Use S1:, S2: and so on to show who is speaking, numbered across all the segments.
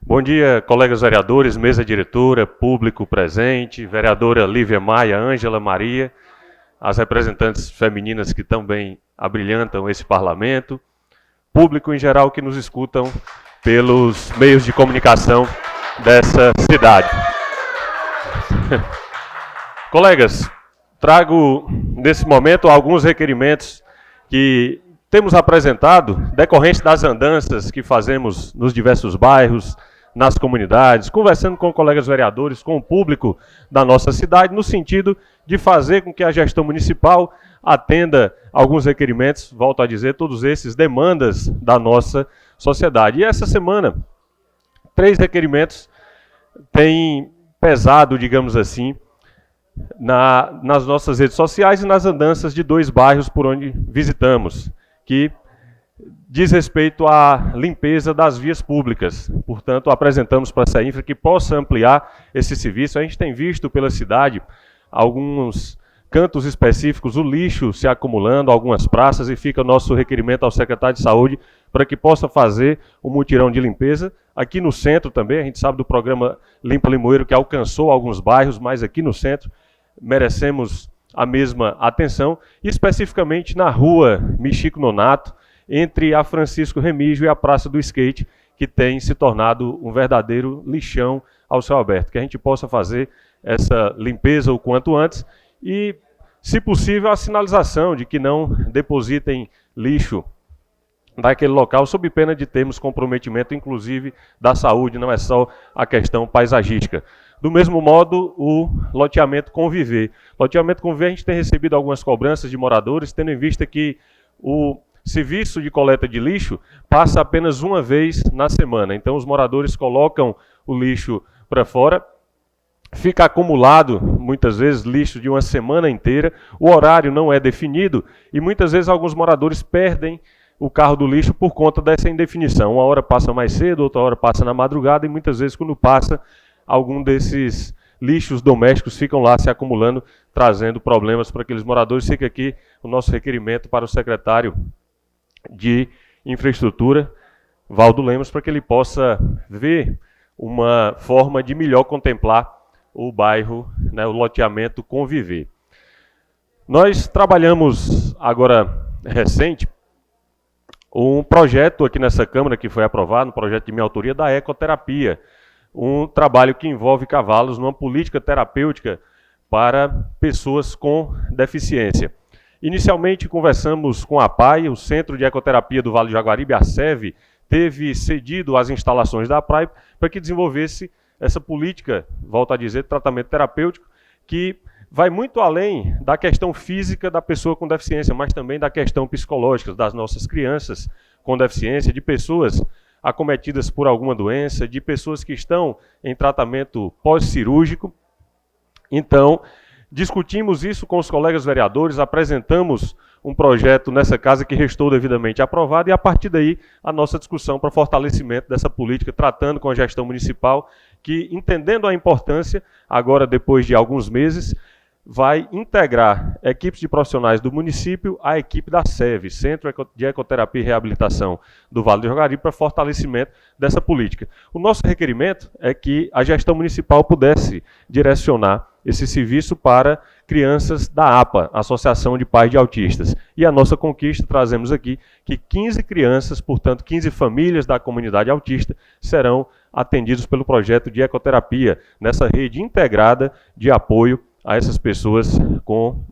S1: Bom dia, colegas vereadores, mesa diretora, público presente, vereadora Lívia Maia, Ângela Maria, as representantes femininas que também abrilhantam esse parlamento, público em geral que nos escutam pelos meios de comunicação dessa cidade. Colegas, trago nesse momento alguns requerimentos que temos apresentado decorrentes das andanças que fazemos nos diversos bairros, nas comunidades, conversando com colegas vereadores, com o público da nossa cidade, no sentido de fazer com que a gestão municipal atenda alguns requerimentos, volto a dizer, todos esses demandas da nossa sociedade. E essa semana, 3 requerimentos têm pesado, digamos assim, nas nossas redes sociais e nas andanças de 2 bairros por onde visitamos, que diz respeito à limpeza das vias públicas. Portanto, apresentamos para a CEINFRA que possa ampliar esse serviço. A gente tem visto pela cidade alguns cantos específicos, o lixo se acumulando, algumas praças, e fica o nosso requerimento ao secretário de Saúde para que possa fazer um mutirão de limpeza. Aqui no centro também, a gente sabe do programa Limpa Limoeiro, que alcançou alguns bairros, mas aqui no centro merecemos a mesma atenção, e especificamente na rua Michico Nonato, entre a Francisco Remígio e a Praça do Skate, que tem se tornado um verdadeiro lixão ao céu aberto. Que a gente possa fazer essa limpeza o quanto antes e, se possível, a sinalização de que não depositem lixo naquele local, sob pena de termos comprometimento, inclusive, da saúde, não é só a questão paisagística. Do mesmo modo, o loteamento Conviver. Loteamento Conviver, a gente tem recebido algumas cobranças de moradores, tendo em vista que o serviço de coleta de lixo passa apenas uma vez na semana. Então, os moradores colocam o lixo para fora, fica acumulado, muitas vezes, lixo de uma semana inteira, o horário não é definido e, muitas vezes, alguns moradores perdem o carro do lixo por conta dessa indefinição. Uma hora passa mais cedo, outra hora passa na madrugada e, muitas vezes, quando passa, algum desses lixos domésticos ficam lá se acumulando, trazendo problemas para aqueles moradores. Fica aqui o nosso requerimento para o secretário de Infraestrutura, Valdo Lemos, para que ele possa ver uma forma de melhor contemplar o bairro, o loteamento Conviver. Nós trabalhamos agora recente um projeto aqui nessa Câmara que foi aprovado, um projeto de minha autoria da ecoterapia, um trabalho que envolve cavalos numa política terapêutica para pessoas com deficiência. Inicialmente conversamos com a PAI, o Centro de Ecoterapia do Vale do Jaguaribe, a SEV, teve cedido as instalações da PAI para que desenvolvesse essa política, volto a dizer, tratamento terapêutico, que vai muito além da questão física da pessoa com deficiência, mas também da questão psicológica das nossas crianças com deficiência, de pessoas acometidas por alguma doença, de pessoas que estão em tratamento pós-cirúrgico. Então, discutimos isso com os colegas vereadores, apresentamos um projeto nessa casa que restou devidamente aprovado e, a partir daí, a nossa discussão para fortalecimento dessa política, tratando com a gestão municipal, que, entendendo a importância, agora, depois de alguns meses, vai integrar equipes de profissionais do município à equipe da SEV, Centro de Ecoterapia e Reabilitação do Vale do Jaguaribe, para fortalecimento dessa política. O nosso requerimento é que a gestão municipal pudesse direcionar esse serviço para crianças da APA, Associação de Pais de Autistas. E a nossa conquista, trazemos aqui, que 15 crianças, portanto 15 famílias da comunidade autista, serão atendidos pelo projeto de ecoterapia, nessa rede integrada de apoio a essas pessoas com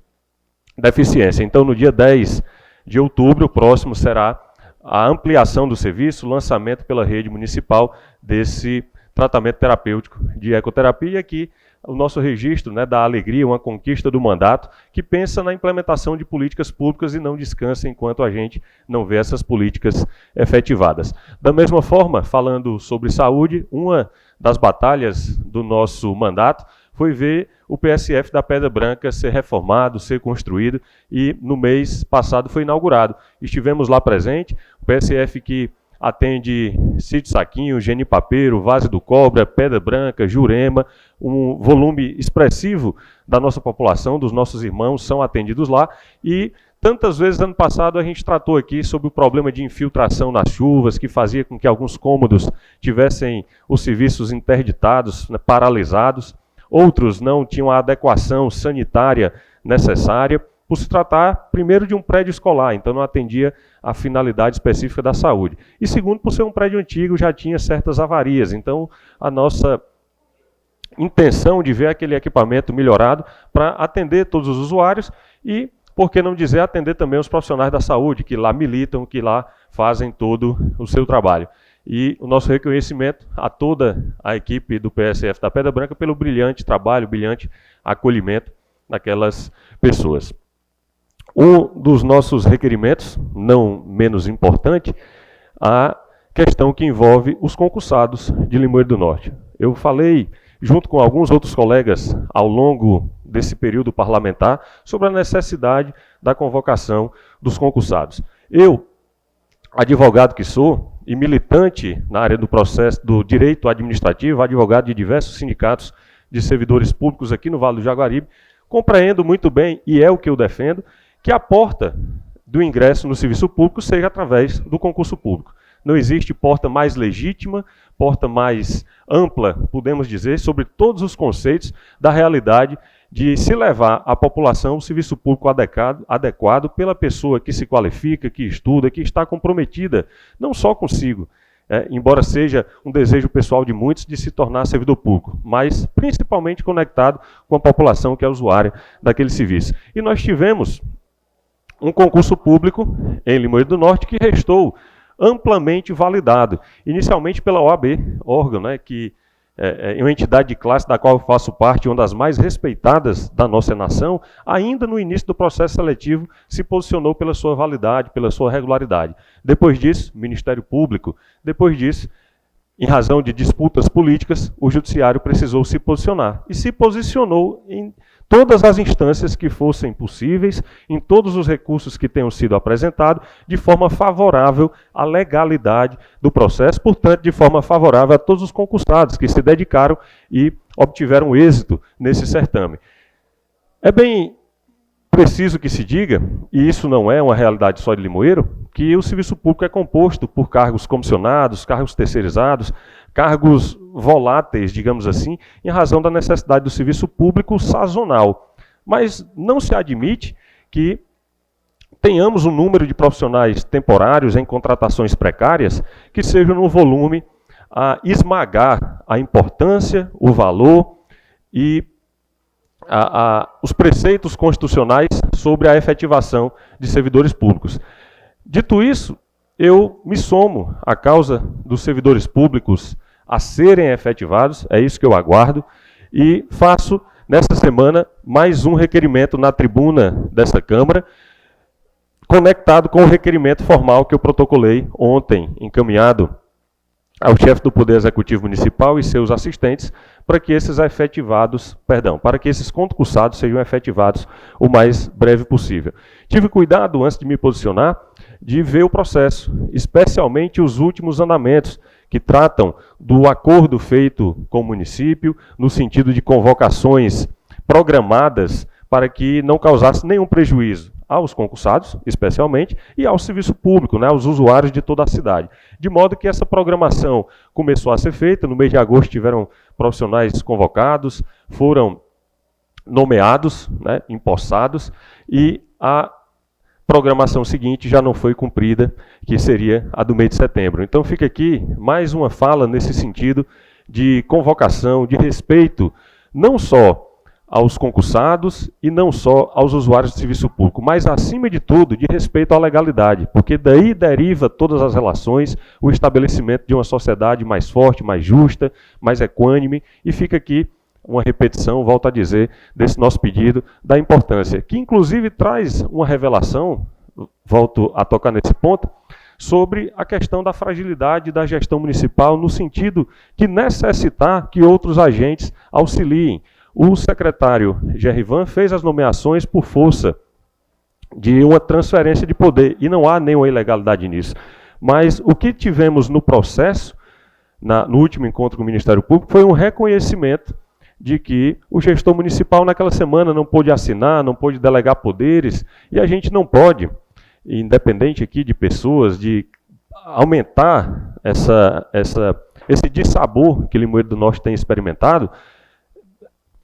S1: deficiência. Então, no dia 10 de outubro, próximo, será a ampliação do serviço, o lançamento pela rede municipal desse tratamento terapêutico de ecoterapia, aqui o nosso registro da alegria, uma conquista do mandato, que pensa na implementação de políticas públicas e não descansa enquanto a gente não vê essas políticas efetivadas. Da mesma forma, falando sobre saúde, uma das batalhas do nosso mandato foi ver o PSF da Pedra Branca ser reformado, ser construído, e no mês passado foi inaugurado. Estivemos lá presente, o PSF que atende Sítio Saquinho, Genipapeiro, Vaz do Cobra, Pedra Branca, Jurema, um volume expressivo da nossa população, dos nossos irmãos, são atendidos lá, e tantas vezes ano passado a gente tratou aqui sobre o problema de infiltração nas chuvas, que fazia com que alguns cômodos tivessem os serviços interditados, né, paralisados, outros não tinham a adequação sanitária necessária, por se tratar, primeiro, de um prédio escolar, então não atendia à finalidade específica da saúde. E segundo, por ser um prédio antigo, já tinha certas avarias, então a nossa intenção de ver aquele equipamento melhorado para atender todos os usuários e, por que não dizer, atender também os profissionais da saúde, que lá militam, que lá fazem todo o seu trabalho. E o nosso reconhecimento a toda a equipe do PSF da Pedra Branca pelo brilhante trabalho, brilhante acolhimento daquelas pessoas. Um dos nossos requerimentos, não menos importante, a questão que envolve os concursados de Limoeiro do Norte. Eu falei, junto com alguns outros colegas, ao longo desse período parlamentar, sobre a necessidade da convocação dos concursados. Eu, advogado que sou, e militante na área do processo do direito administrativo, advogado de diversos sindicatos de servidores públicos aqui no Vale do Jaguaribe, compreendo muito bem, e é o que eu defendo, que a porta do ingresso no serviço público seja através do concurso público. Não existe porta mais legítima, porta mais ampla, podemos dizer, sobre todos os conceitos da realidade de se levar à população o serviço público adequado pela pessoa que se qualifica, que estuda, que está comprometida, não só consigo, embora seja um desejo pessoal de muitos de se tornar servidor público, mas principalmente conectado com a população que é usuária daquele serviço. E nós tivemos um concurso público em Limoeiro do Norte que restou amplamente validado, inicialmente pela OAB, órgão, né, que é uma entidade de classe da qual eu faço parte, uma das mais respeitadas da nossa nação, ainda no início do processo seletivo se posicionou pela sua validade, pela sua regularidade. Depois disso, Ministério Público, depois disso, em razão de disputas políticas, o Judiciário precisou se posicionar. E se posicionou em todas as instâncias que fossem possíveis, em todos os recursos que tenham sido apresentados, de forma favorável à legalidade do processo, portanto, de forma favorável a todos os concursados que se dedicaram e obtiveram êxito nesse certame. É bem preciso que se diga, e isso não é uma realidade só de Limoeiro, que o serviço público é composto por cargos comissionados, cargos terceirizados, cargos voláteis, digamos assim, em razão da necessidade do serviço público sazonal. Mas não se admite que tenhamos um número de profissionais temporários em contratações precárias que sejam no volume a esmagar a importância, o valor e os preceitos constitucionais sobre a efetivação de servidores públicos. Dito isso, eu me somo à causa dos servidores públicos a serem efetivados, é isso que eu aguardo, e faço, nesta semana, mais um requerimento na tribuna dessa Câmara, conectado com o requerimento formal que eu protocolei ontem, encaminhado ao chefe do Poder Executivo Municipal e seus assistentes, para que esses para que esses concursados sejam efetivados o mais breve possível. Tive cuidado, antes de me posicionar, de ver o processo, especialmente os últimos andamentos, que tratam do acordo feito com o município, no sentido de convocações programadas para que não causasse nenhum prejuízo aos concursados, especialmente, e ao serviço público, né, aos usuários de toda a cidade. De modo que essa programação começou a ser feita, no mês de agosto tiveram profissionais convocados, foram nomeados, né, empossados, e a programação seguinte já não foi cumprida, que seria a do mês de setembro. Então fica aqui mais uma fala nesse sentido de convocação, de respeito, não só aos concursados e não só aos usuários de serviço público, mas, acima de tudo, de respeito à legalidade, porque daí deriva todas as relações, o estabelecimento de uma sociedade mais forte, mais justa, mais equânime, e fica aqui uma repetição, volto a dizer, desse nosso pedido, da importância, que inclusive traz uma revelação, volto a tocar nesse ponto, sobre a questão da fragilidade da gestão municipal, no sentido de necessitar que outros agentes auxiliem. O secretário Gerivan fez as nomeações por força de uma transferência de poder, e não há nenhuma ilegalidade nisso. Mas o que tivemos no processo, no último encontro com o Ministério Público, foi um reconhecimento de que o gestor municipal naquela semana não pôde assinar, não pôde delegar poderes, e a gente não pode, independente aqui de pessoas, de aumentar esse dissabor que Limoeiro do Norte tem experimentado.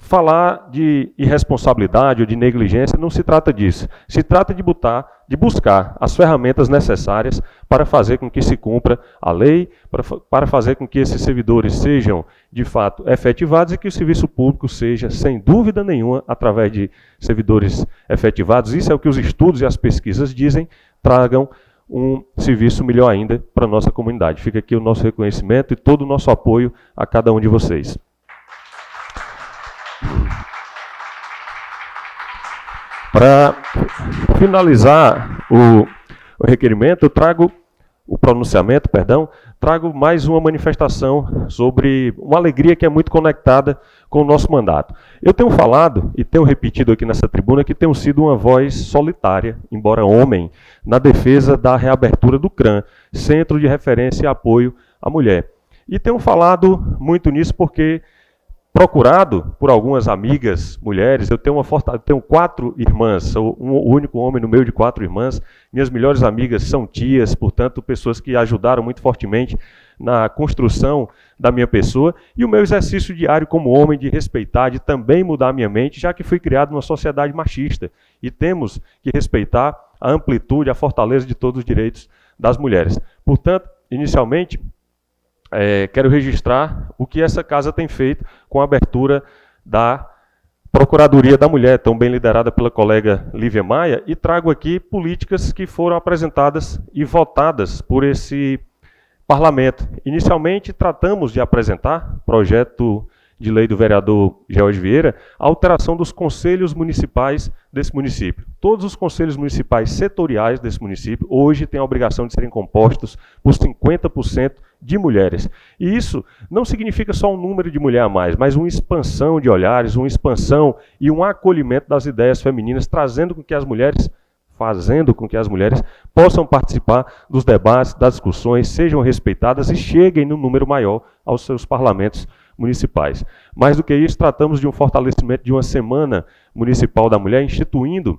S1: Falar de irresponsabilidade ou de negligência não se trata disso. Se trata de buscar as ferramentas necessárias para fazer com que se cumpra a lei, para fazer com que esses servidores sejam, de fato, efetivados e que o serviço público seja, sem dúvida nenhuma, através de servidores efetivados. Isso é o que os estudos e as pesquisas dizem, tragam um serviço melhor ainda para a nossa comunidade. Fica aqui o nosso reconhecimento e todo o nosso apoio a cada um de vocês. Para finalizar o requerimento, eu trago trago mais uma manifestação sobre uma alegria que é muito conectada com o nosso mandato. Eu tenho falado e tenho repetido aqui nessa tribuna que tenho sido uma voz solitária, embora homem, na defesa da reabertura do CRAM, Centro de Referência e Apoio à Mulher. E tenho falado muito nisso porque, procurado por algumas amigas mulheres, eu tenho 4 irmãs, sou o único homem no meio de 4 irmãs. Minhas melhores amigas são tias, portanto, pessoas que ajudaram muito fortemente na construção da minha pessoa. E o meu exercício diário como homem de respeitar, de também mudar a minha mente, já que fui criado numa sociedade machista. E temos que respeitar a amplitude, a fortaleza de todos os direitos das mulheres. Portanto, inicialmente, quero registrar o que essa casa tem feito com a abertura da Procuradoria da Mulher, tão bem liderada pela colega Lívia Maia, e trago aqui políticas que foram apresentadas e votadas por esse parlamento. Inicialmente, tratamos de apresentar, projeto de lei do vereador George Vieira, a alteração dos conselhos municipais desse município. Todos os conselhos municipais setoriais desse município hoje têm a obrigação de serem compostos por 50% de mulheres. E isso não significa só um número de mulher a mais, mas uma expansão de olhares, uma expansão e um acolhimento das ideias femininas, fazendo com que as mulheres possam participar dos debates, das discussões, sejam respeitadas e cheguem no número maior aos seus parlamentos municipais. Mais do que isso, tratamos de um fortalecimento de uma Semana Municipal da Mulher, instituindo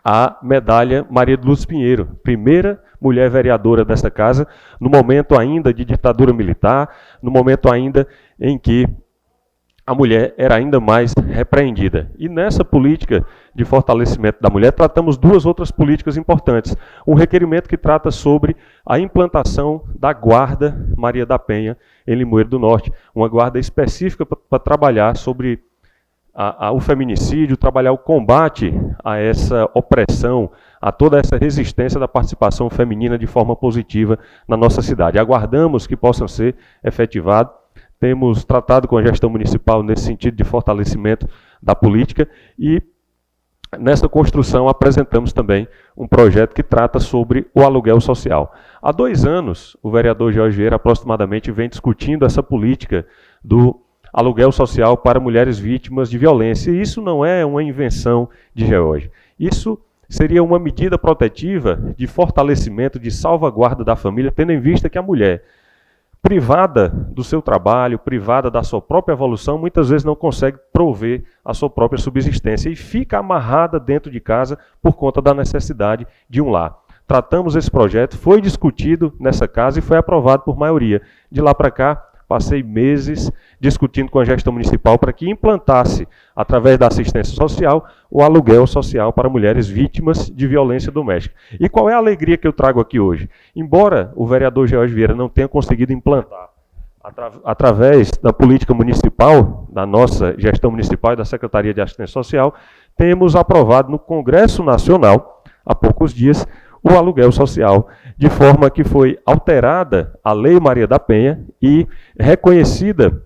S1: a medalha Maria de Luz Pinheiro, primeira mulher vereadora dessa casa, no momento ainda de ditadura militar, no momento ainda em que a mulher era ainda mais repreendida. E nessa política de fortalecimento da mulher, tratamos 2 outras políticas importantes. Um requerimento que trata sobre a implantação da Guarda Maria da Penha, em Limoeiro do Norte, uma guarda específica para trabalhar sobre o feminicídio, trabalhar o combate a essa opressão, a toda essa resistência da participação feminina de forma positiva na nossa cidade. Aguardamos que possam ser efetivados. Temos tratado com a gestão municipal nesse sentido de fortalecimento da política e nessa construção apresentamos também um projeto que trata sobre o aluguel social. Há 2 anos, o vereador George Vieira aproximadamente vem discutindo essa política do aluguel social para mulheres vítimas de violência. E isso não é uma invenção de George. Isso seria uma medida protetiva de fortalecimento, de salvaguarda da família, tendo em vista que a mulher, privada do seu trabalho, privada da sua própria evolução, muitas vezes não consegue prover a sua própria subsistência e fica amarrada dentro de casa por conta da necessidade de um lar. Tratamos esse projeto, foi discutido nessa casa e foi aprovado por maioria. De lá para cá, passei meses discutindo com a gestão municipal para que implantasse, através da assistência social, o aluguel social para mulheres vítimas de violência doméstica. E qual é a alegria que eu trago aqui hoje? Embora o vereador George Vieira não tenha conseguido implantar, através da política municipal, da nossa gestão municipal e da Secretaria de Assistência Social, temos aprovado no Congresso Nacional, há poucos dias, o aluguel social, de forma que foi alterada a Lei Maria da Penha e reconhecida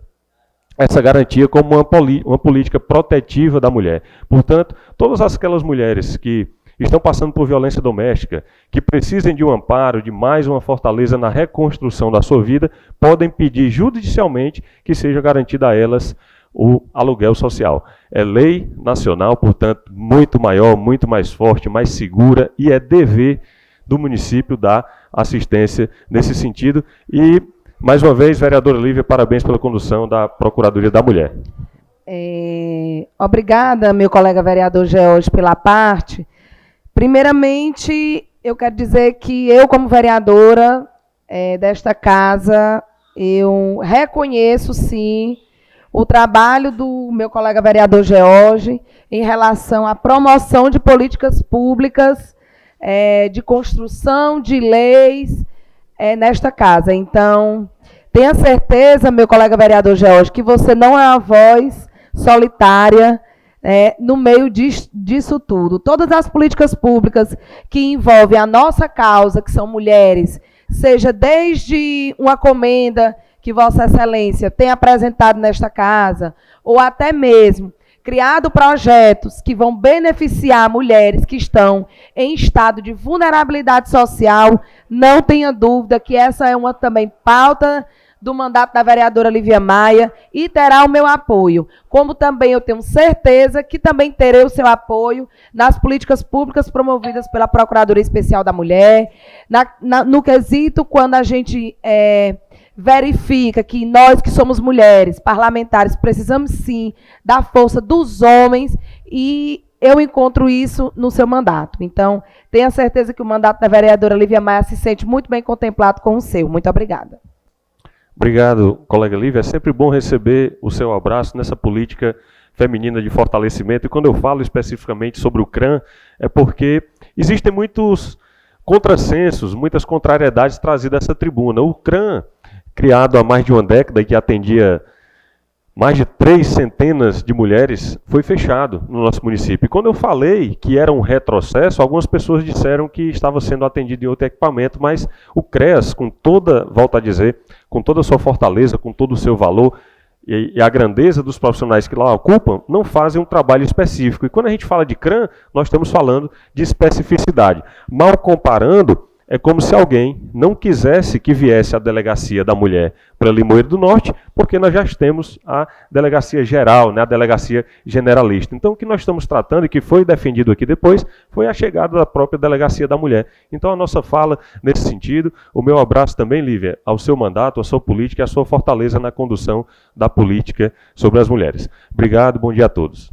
S1: essa garantia como uma política protetiva da mulher. Portanto, todas aquelas mulheres que estão passando por violência doméstica, que precisem de um amparo, de mais uma fortaleza na reconstrução da sua vida, podem pedir judicialmente que seja garantido a elas o aluguel social. É lei nacional, portanto, muito maior, muito mais forte, mais segura, e é dever do município dar assistência nesse sentido. E, mais uma vez, vereadora Lívia, parabéns pela condução da Procuradoria da Mulher.
S2: Obrigada, meu colega vereador George, pela parte. Primeiramente, eu quero dizer que eu, como vereadora desta casa, eu reconheço, sim, o trabalho do meu colega vereador George em relação à promoção de políticas públicas, de construção de leis nesta casa. Então, tenha certeza, meu colega vereador George, que você não é uma voz solitária no meio disso tudo. Todas as políticas públicas que envolvem a nossa causa, que são mulheres, seja desde uma comenda que Vossa Excelência tem apresentado nesta casa, ou até mesmo criado projetos que vão beneficiar mulheres que estão em estado de vulnerabilidade social, não tenha dúvida que essa é uma também pauta do mandato da vereadora Lívia Maia e terá o meu apoio. Como também eu tenho certeza que também terei o seu apoio nas políticas públicas promovidas pela Procuradoria Especial da Mulher, no quesito quando a gente verifica que nós que somos mulheres, parlamentares, precisamos sim da força dos homens e eu encontro isso no seu mandato. Então, tenha certeza que o mandato da vereadora Lívia Maia se sente muito bem contemplado com o seu. Muito obrigada.
S1: Obrigado, colega Lívia. É sempre bom receber o seu abraço nessa política feminina de fortalecimento. E quando eu falo especificamente sobre o CRAM, é porque existem muitos contrassensos, muitas contrariedades trazidas a essa tribuna. O CRAM, criado há mais de uma década e que atendia mais de 3 centenas de mulheres, foi fechado no nosso município. E quando eu falei que era um retrocesso, algumas pessoas disseram que estava sendo atendido em outro equipamento, mas o CREAS, com toda, volto a dizer, com toda a sua fortaleza, com todo o seu valor e a grandeza dos profissionais que lá ocupam, não fazem um trabalho específico. E quando a gente fala de CRAM, nós estamos falando de especificidade. Mal comparando, é como se alguém não quisesse que viesse a delegacia da mulher para Limoeiro do Norte, porque nós já temos a delegacia geral, né, a delegacia generalista. Então, o que nós estamos tratando, e que foi defendido aqui depois, foi a chegada da própria delegacia da mulher. Então, a nossa fala nesse sentido, o meu abraço também, Lívia, ao seu mandato, à sua política e à sua fortaleza na condução da política sobre as mulheres. Obrigado, bom dia a todos.